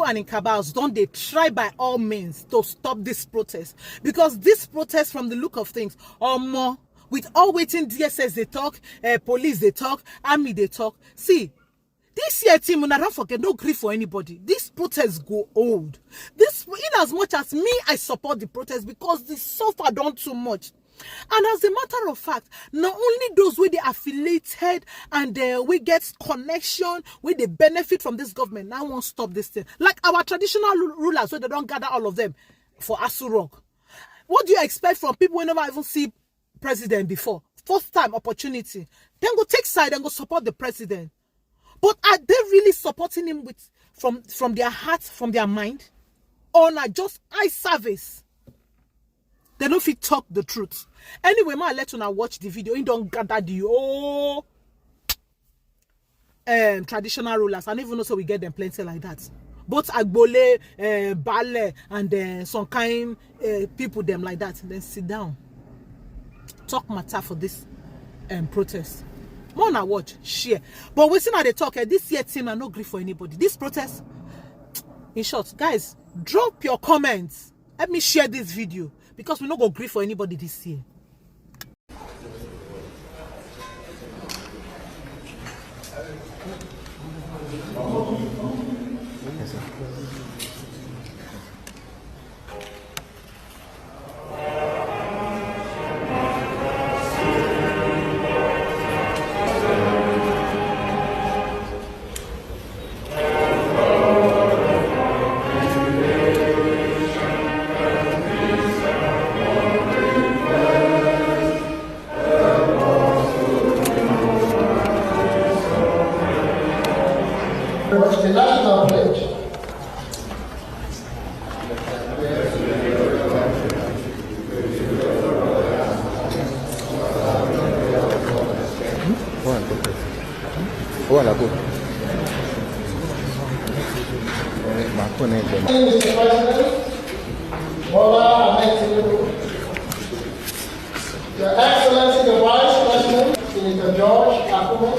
and in cabals, don't they try by all means to stop this protest? Because this protest, from the look of things, or more, with all waiting DSS they talk, police they talk, army they talk. See, this year team, and I don't forget, no grief for anybody. These protests go old. This, in as much as me, I support the protest because they suffer done too much. And as a matter of fact, not only those where they affiliated and we get connection, where they benefit from this government, now won't stop this thing. Like our traditional rulers, where they don't gather all of them for Asu Rock. What do you expect from people who never even see president before? First time opportunity. Then go take side and go support the president. But are they really supporting him with from their heart, from their mind? Or not just eye service? They don't fit talk the truth. Anyway, ma let you now watch the video. You don't gather the traditional rulers. I don't even know so we get them plenty like that. Both Agbole, Bale, and some kind people them like that. Then sit down. Talk matter for this protest. More na watch, share. But we see now they talk. This year team are no grief for anybody. This protest, in short, guys, drop your comments. Let me share this video because we not go grief for anybody this year. The national pledge. Mr. President, Bola Ahmed Tinubu, Your Excellency the Vice President, Senator George Akume,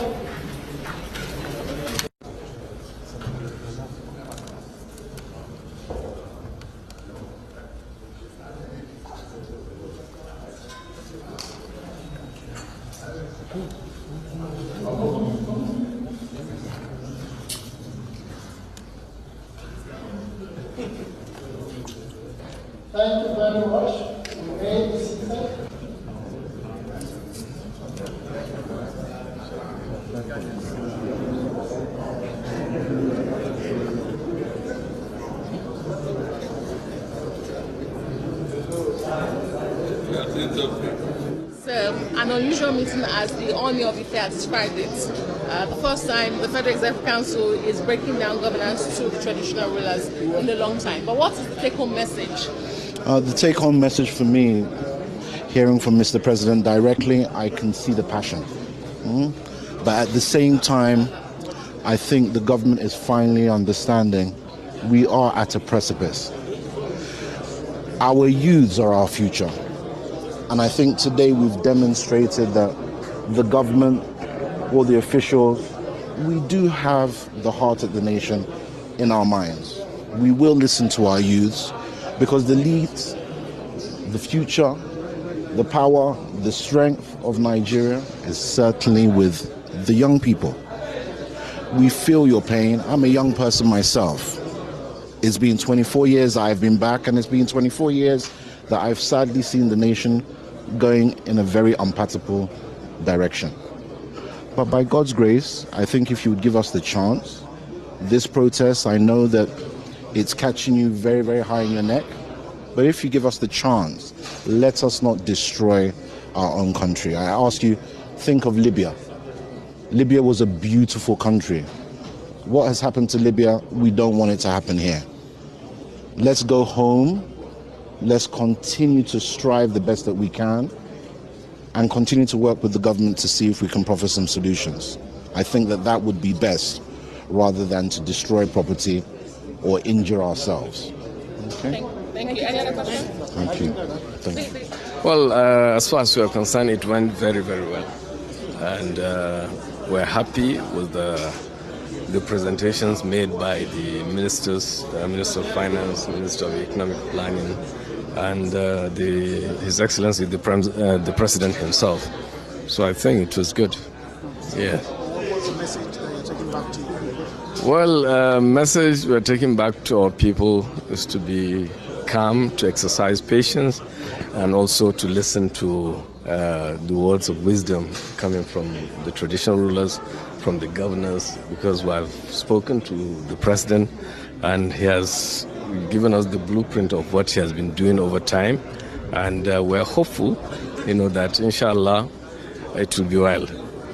thank you very much. You may be seated. It's an unusual meeting as the Army of Ife has described it. The first time the Federal Executive Council is breaking down governance to the traditional rulers in a long time. But what is the take-home message? The take-home message for me, hearing from Mr. President directly, I can see the passion. But at the same time, I think the government is finally understanding we are at a precipice. Our youths are our future. And I think today we've demonstrated that the government or the officials, we do have the heart of the nation in our minds. We will listen to our youths because the lead, the future, the power, the strength of Nigeria is certainly with the young people. We feel your pain. I'm a young person myself. It's been 24 years I've been back, and it's been 24 years that I've sadly seen the nation going in a very unpalatable direction. But by God's grace, I think if you would give us the chance, this protest, I know that it's catching you very, very high in your neck. But if you give us the chance, let us not destroy our own country. I ask you, think of Libya. Libya was a beautiful country. What has happened to Libya, we don't want it to happen here. Let's go home. Let's continue to strive the best that we can and continue to work with the government to see if we can proffer some solutions. I think that that would be best rather than to destroy property or injure ourselves. Okay? Thank you. Any other questions? Thank you. Thank you. Well, as far as we are concerned, it went very, very well. And we're happy with the the presentations made by the ministers, Minister of Finance, Minister of Economic Planning, and His Excellency the President himself. So I think it was good. Yeah. What's the message that you're taking back to you? Well, message we're taking back to our people is to be calm, to exercise patience, and also to listen to the words of wisdom coming from the traditional rulers, from the governors, because we have spoken to the president and he has given us the blueprint of what he has been doing over time, and we're hopeful, that inshallah it will be well.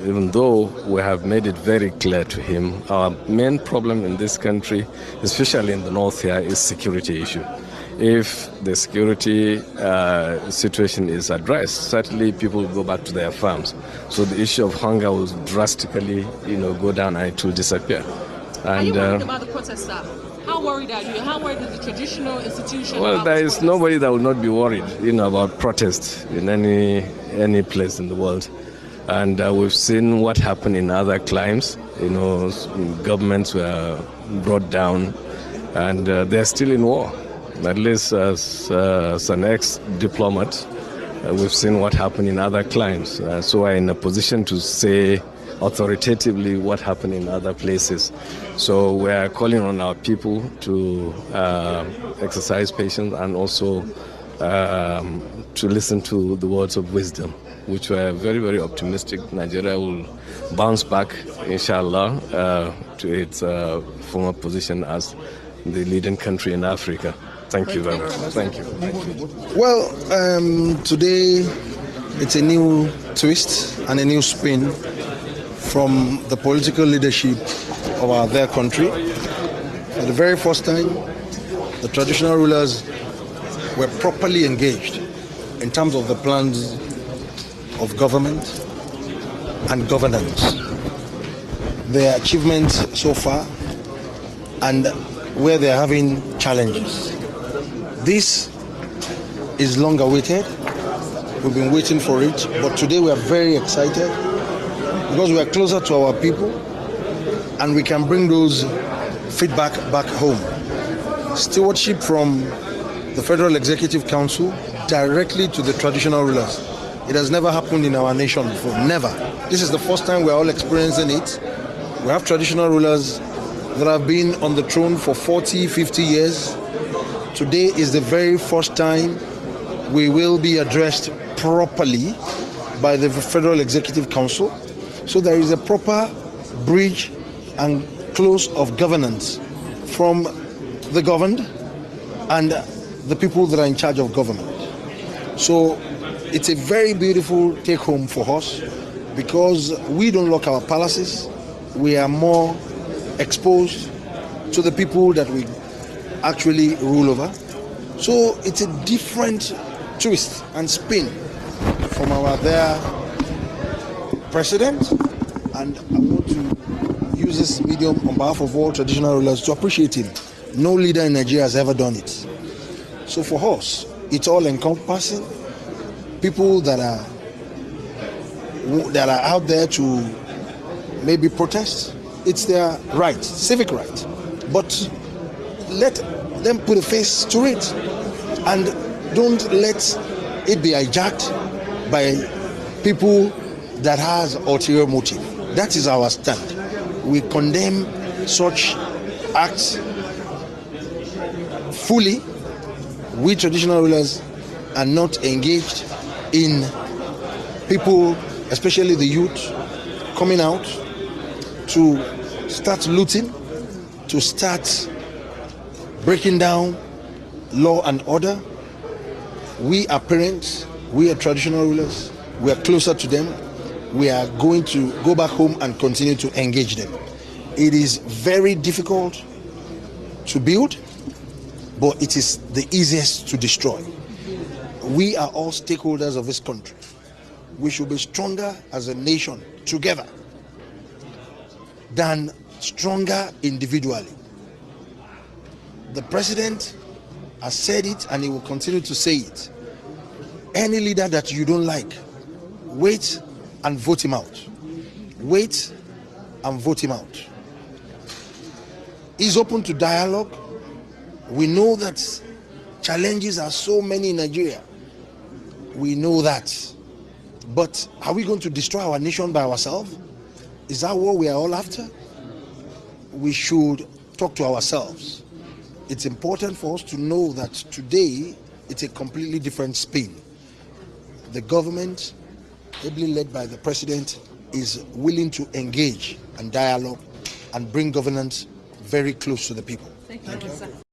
Even though we have made it very clear to him, our main problem in this country, especially in the north here, is security issue. If the security situation is addressed, certainly people will go back to their farms. So the issue of hunger will drastically, go down and it will disappear. And, are you worried about the protests, sir? How worried are you? How worried is the traditional institution? Well, there is nobody that will not be worried, about protests in any place in the world. And we've seen what happened in other climes. Governments were brought down, and they're still in war. At least as an ex-diplomat, we've seen what happened in other climes. So we're in a position to say authoritatively what happened in other places. So we're calling on our people to exercise patience and also to listen to the words of wisdom, which we're very, very optimistic Nigeria will bounce back, inshallah, to its former position as the leading country in Africa. Thank you very much. Thank you. Well, today it's a new twist and a new spin from the political leadership of their country. For the very first time, the traditional rulers were properly engaged in terms of the plans of government and governance, their achievements so far, and where they're having challenges. This is long awaited. We've been waiting for it, but today we are very excited because we are closer to our people and we can bring those feedback back home. Stewardship from the Federal Executive Council directly to the traditional rulers. It has never happened in our nation before, never. This is the first time we're all experiencing it. We have traditional rulers that have been on the throne for 40, 50 years. Today is the very first time we will be addressed properly by the Federal Executive Council. So there is a proper bridge and close of governance from the governed and the people that are in charge of government. So it's a very beautiful take home for us because we don't lock our palaces. We are more exposed to the people that we actually rule over. So it's a different twist and spin from their president, and I want to use this medium on behalf of all traditional rulers to appreciate him. No leader in Nigeria has ever done it. So for us, it's all encompassing. People that are out there to maybe protest, it's their right, civic right. But let them put a face to it and don't let it be hijacked by people that has ulterior motive. That is our stand. We condemn such acts fully. We traditional rulers are not engaged in people, especially the youth, coming out to start looting, to start breaking down law and order. We are parents, we are traditional rulers, we are closer to them. We are going to go back home and continue to engage them. It is very difficult to build, but it is the easiest to destroy. We are all stakeholders of this country. We should be stronger as a nation together than stronger individually. The president has said it and he will continue to say it. Any leader that you don't like, wait and vote him out. Wait and vote him out. is open to dialogue. We know that challenges are so many in Nigeria. We know that. But are we going to destroy our nation by ourselves? Is that what we are all after? We should talk to ourselves. It's important for us to know that today it's a completely different spin. The government, ably led by the president, is willing to engage and dialogue and bring governance very close to the people. Thank you.